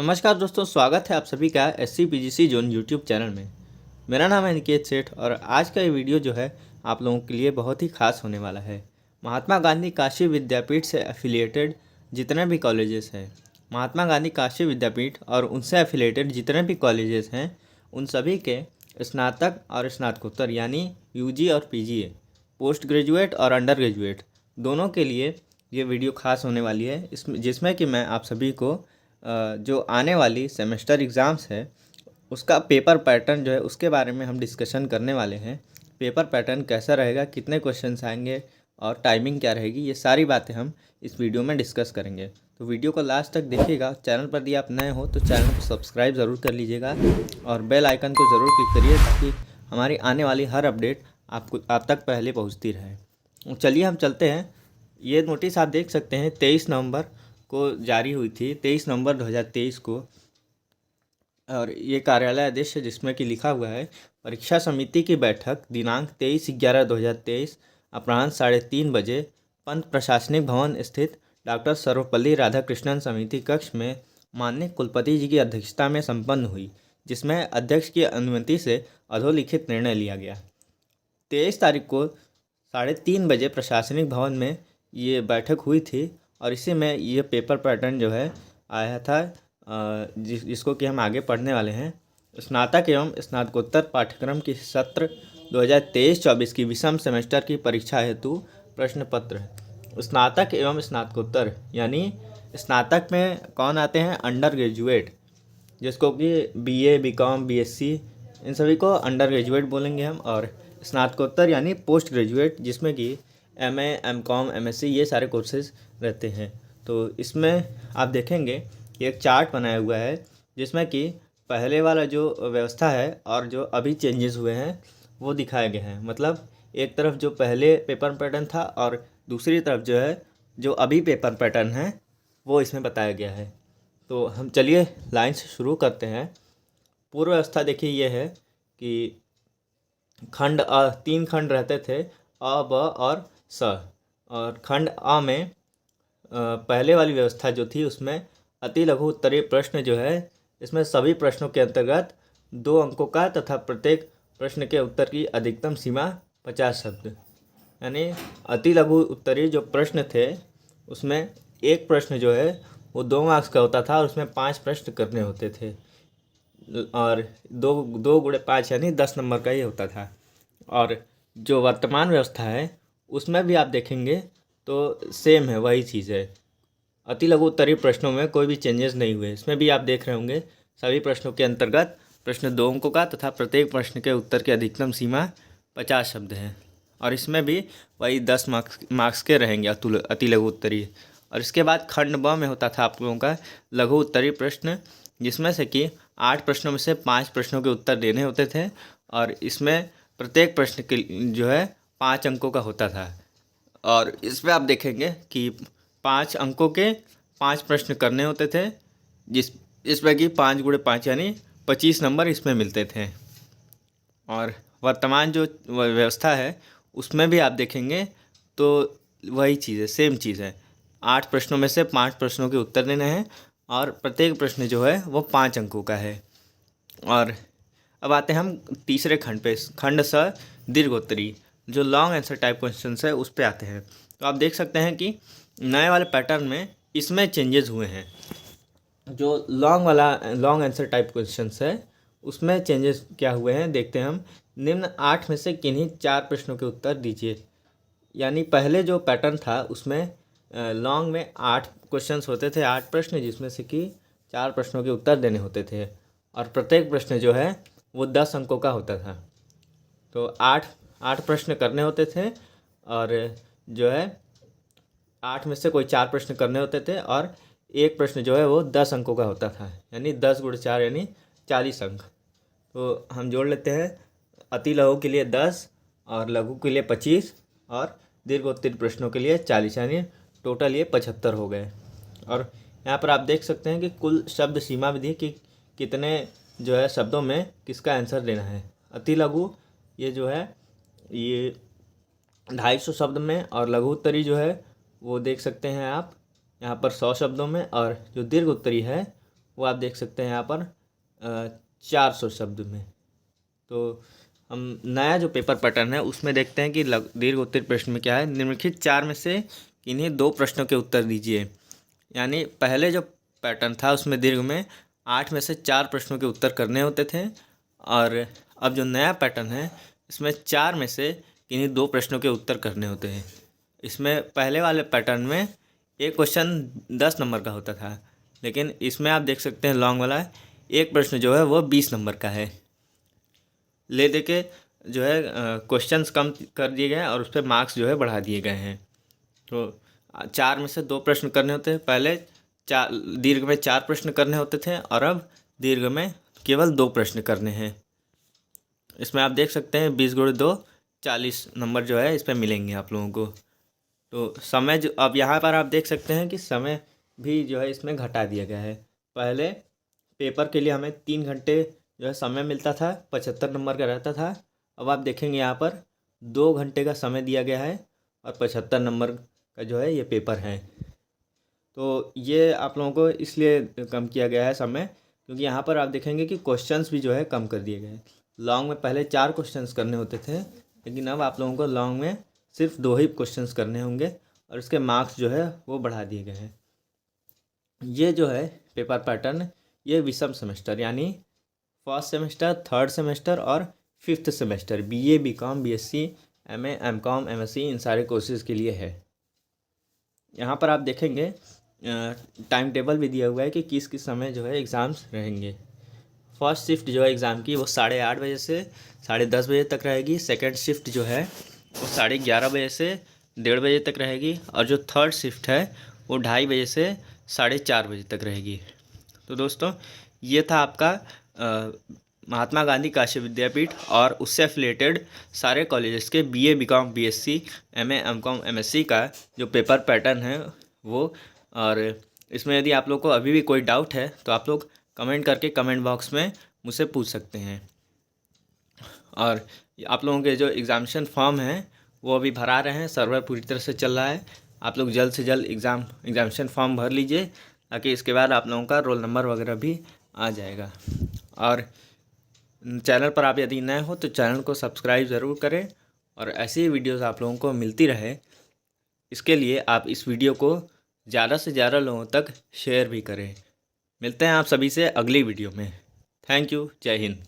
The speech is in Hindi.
नमस्कार दोस्तों, स्वागत है आप सभी का SCPGC जोन यूट्यूब चैनल में। मेरा नाम है निकेत सेठ और आज का ये वीडियो जो है आप लोगों के लिए बहुत ही खास होने वाला है। महात्मा गांधी काशी विद्यापीठ से एफिलिएटेड जितने भी कॉलेजेस हैं, महात्मा गांधी काशी विद्यापीठ और उनसे एफिलिएटेड जितने भी कॉलेजेस हैं, उन सभी के स्नातक और स्नातकोत्तर यानी UG और PG, पोस्ट ग्रेजुएट और अंडर ग्रेजुएट दोनों के लिए ये वीडियो खास होने वाली है। जिसमें कि मैं आप सभी को जो आने वाली सेमेस्टर एग्ज़ाम्स है उसका पेपर पैटर्न जो है उसके बारे में हम डिस्कशन करने वाले हैं। पेपर पैटर्न कैसा रहेगा, कितने क्वेश्चंस आएंगे और टाइमिंग क्या रहेगी, ये सारी बातें हम इस वीडियो में डिस्कस करेंगे। तो वीडियो को लास्ट तक देखिएगा। चैनल पर यदि आप नए हो तो चैनल को सब्सक्राइब ज़रूर कर लीजिएगा और बेल आइकन को ज़रूर क्लिक करिए ताकि हमारी आने वाली हर अपडेट आप तक पहले पहुँचती रहे। चलिए हम चलते हैं। ये नोटिस आप देख सकते हैं 23 नवंबर को जारी हुई थी, 23 नवंबर 2023 को। और ये कार्यालय आदेश है जिसमें कि लिखा हुआ है, परीक्षा समिति की बैठक दिनांक 23/11/2023 अपराह्न 3:30 बजे पंत प्रशासनिक भवन स्थित डॉक्टर सर्वपल्ली राधाकृष्णन समिति कक्ष में माननीय कुलपति जी की अध्यक्षता में संपन्न हुई, जिसमें अध्यक्ष की अनुमति से अधोलिखित निर्णय लिया गया। 23 तारीख को 3:30 बजे प्रशासनिक भवन में ये बैठक हुई थी और इसी में ये पेपर पैटर्न जो है आया था, जिसको कि हम आगे पढ़ने वाले हैं। स्नातक एवं स्नातकोत्तर पाठ्यक्रम की सत्र 2023-24 की विषम सेमेस्टर की परीक्षा हेतु प्रश्न पत्र। स्नातक एवं स्नातकोत्तर यानी स्नातक में कौन आते हैं? अंडर ग्रेजुएट, जिसको कि BA BCom BSc इन सभी को अंडर ग्रेजुएट बोलेंगे हम। और स्नातकोत्तर यानी पोस्ट ग्रेजुएट, जिसमें कि MA MCom MSc ये सारे कोर्सेज रहते हैं। तो इसमें आप देखेंगे कि एक चार्ट बनाया हुआ है जिसमें कि पहले वाला जो व्यवस्था है और जो अभी चेंजेस हुए हैं वो दिखाए गए हैं। मतलब एक तरफ जो पहले पेपर पैटर्न था और दूसरी तरफ जो है जो अभी पेपर पैटर्न है वो इसमें बताया गया है। तो हम चलिए लाइन से शुरू करते हैं। पूर्व व्यवस्था देखिए ये है कि खंड 3 खंड रहते थे, अ ब और स। और खंड अ में पहले वाली व्यवस्था जो थी उसमें अति लघु उत्तरीय प्रश्न जो है, इसमें सभी प्रश्नों के अंतर्गत 2 अंकों का तथा प्रत्येक प्रश्न के उत्तर की अधिकतम सीमा 50 शब्द। यानी अति लघु उत्तरीय जो प्रश्न थे उसमें एक प्रश्न जो है वो 2 मार्क्स का होता था और उसमें 5 प्रश्न करने होते थे और 2 × 5 यानी 10 नंबर का ही होता था। और जो वर्तमान व्यवस्था है उसमें भी आप देखेंगे तो सेम है, वही चीज़ है। अति लघु उत्तरीय प्रश्नों में कोई भी चेंजेस नहीं हुए। इसमें भी आप देख रहे होंगे सभी प्रश्नों के अंतर्गत प्रश्न 2 अंकों का तथा प्रत्येक प्रश्न के उत्तर की अधिकतम सीमा 50 शब्द है। और इसमें भी वही 10 मार्क्स के रहेंगे अति लघु उत्तरीय। और इसके बाद खंड ब में होता था आप लोगों का लघु उत्तरीय प्रश्न, जिसमें से कि 8 प्रश्नों में से 5 प्रश्नों के उत्तर देने होते थे और इसमें प्रत्येक प्रश्न के जो है 5 अंकों का होता था। और इसमें आप देखेंगे कि 5 अंकों के 5 प्रश्न करने होते थे, इसमें कि 5 × 5 यानी 25 नंबर इसमें मिलते थे। और वर्तमान जो व्यवस्था है उसमें भी आप देखेंगे तो वही चीज़ है, सेम चीज़ है। 8 प्रश्नों में से 5 प्रश्नों के उत्तर देने हैं और प्रत्येक प्रश्न जो है वो 5 अंकों का है। और अब आते हैं हम तीसरे खंड पे, खंड स दीर्घोत्तरी, जो लॉन्ग आंसर टाइप क्वेश्चन है उस पे आते हैं। तो आप देख सकते हैं कि नए वाले पैटर्न में इसमें चेंजेस हुए हैं। जो लॉन्ग आंसर टाइप क्वेश्चन है उसमें चेंजेस क्या हुए हैं देखते हैं हम। निम्न 8 में से किन्हीं 4 प्रश्नों के उत्तर दीजिए। यानी पहले जो पैटर्न था उसमें लॉन्ग में 8 क्वेश्चंस होते थे, 8 प्रश्न, जिसमें से कि 4 प्रश्नों के उत्तर देने होते थे और प्रत्येक प्रश्न जो है वो 10 अंकों का होता था। तो 8 प्रश्न करने होते थे और जो है 8 में से कोई 4 प्रश्न करने होते थे और एक प्रश्न जो है वो 10 अंकों का होता था, यानी 10 × 4 यानी 40 अंक। तो हम जोड़ लेते हैं, अति लघु के लिए 10 और लघु के लिए 25 और दीर्घोत्तरीय प्रश्नों के लिए 40, यानी टोटल ये 75 हो गए। और यहाँ पर आप देख सकते हैं कि कुल शब्द सीमा विधि कि कितने जो है शब्दों में किसका आंसर देना है। अति लघु ये जो है ये 250 शब्द में और लघु उत्तरी जो है वो देख सकते हैं आप यहाँ पर 100 शब्दों में और जो दीर्घ उत्तरी है वो आप देख सकते हैं यहाँ पर 400 शब्द में। तो हम नया जो पेपर पैटर्न है उसमें देखते हैं कि दीर्घ उत्तरीय प्रश्न में क्या है। निम्नलिखित 4 में से किन्हीं 2 प्रश्नों के उत्तर दीजिए। यानी पहले जो पैटर्न था उसमें दीर्घ में 8 में से 4 प्रश्नों के उत्तर करने होते थे, और अब जो नया पैटर्न है इसमें 4 में से किन्हीं 2 प्रश्नों के उत्तर करने होते हैं। इसमें पहले वाले पैटर्न में एक क्वेश्चन 10 नंबर का होता था, लेकिन इसमें आप देख सकते हैं लॉन्ग वाला एक प्रश्न जो है वो 20 नंबर का है। ले दे के जो है क्वेश्चंस कम कर दिए गए हैं और उस पर मार्क्स जो है बढ़ा दिए गए हैं। तो 4 में से 2 प्रश्न करने होते हैं। पहले दीर्घ में 4 प्रश्न करने होते थे और अब दीर्घ में केवल 2 प्रश्न करने हैं। इसमें आप देख सकते हैं 20 × 2 40 नंबर जो है इस पर मिलेंगे आप लोगों को। तो समय जो अब यहाँ पर आप देख सकते हैं कि समय भी जो है इसमें घटा दिया गया है। पहले पेपर के लिए हमें 3 घंटे जो है समय मिलता था, 75 नंबर का रहता था। अब आप देखेंगे यहाँ पर 2 घंटे का समय दिया गया है और 75 नंबर का जो है ये पेपर है। तो ये आप लोगों को इसलिए कम किया गया है समय, क्योंकि यहाँ पर आप देखेंगे कि क्वेश्चंस भी जो है कम कर दिए गए हैं। लॉन्ग में पहले 4 क्वेश्चंस करने होते थे, लेकिन अब आप लोगों को लॉन्ग में सिर्फ 2 ही क्वेश्चंस करने होंगे और इसके मार्क्स जो है वो बढ़ा दिए गए हैं। ये जो है पेपर पैटर्न ये विषम सेमेस्टर यानी फर्स्ट सेमेस्टर, थर्ड सेमेस्टर और 5th semester BA, BCom, BSc, MA, MCom, MSc इन सारे कोर्सेज़ के लिए है। यहाँ पर आप देखेंगे टाइम टेबल भी दिया हुआ है कि किस किस समय जो है एग्ज़ाम्स रहेंगे। फर्स्ट शिफ्ट जो है एग्ज़ाम की वो 8:30 बजे से 10:30 बजे तक रहेगी। सेकंड शिफ्ट जो है वो 11:30 बजे से 1:30 बजे तक रहेगी, और जो थर्ड शिफ्ट है वो 2:30 बजे से 4:30 बजे तक रहेगी। तो दोस्तों ये था आपका महात्मा गांधी काशी विद्यापीठ और उससे एफिलेटेड सारे कॉलेजेस के BA, BCom, BSc, MA, MCom, MSc का जो पेपर पैटर्न है वो। और इसमें यदि आप लोग को अभी भी कोई डाउट है तो आप लोग कमेंट करके कमेंट बॉक्स में मुझसे पूछ सकते हैं। और आप लोगों के जो एग्ज़ामिनेशन फॉर्म हैं वो अभी भरा रहे हैं, सर्वर पूरी तरह से चल रहा है। आप लोग जल्द से जल्द एग्ज़ामिनेशन फॉर्म भर लीजिए, ताकि इसके बाद आप लोगों का रोल नंबर वगैरह भी आ जाएगा। और चैनल पर आप यदि नए हो तो चैनल को सब्सक्राइब ज़रूर करें, और ऐसी ही वीडियोज़ आप लोगों को मिलती रहे इसके लिए आप इस वीडियो को ज़्यादा से ज़्यादा लोगों तक शेयर भी करें। मिलते हैं आप सभी से अगली वीडियो में। Thank you. जय हिंद।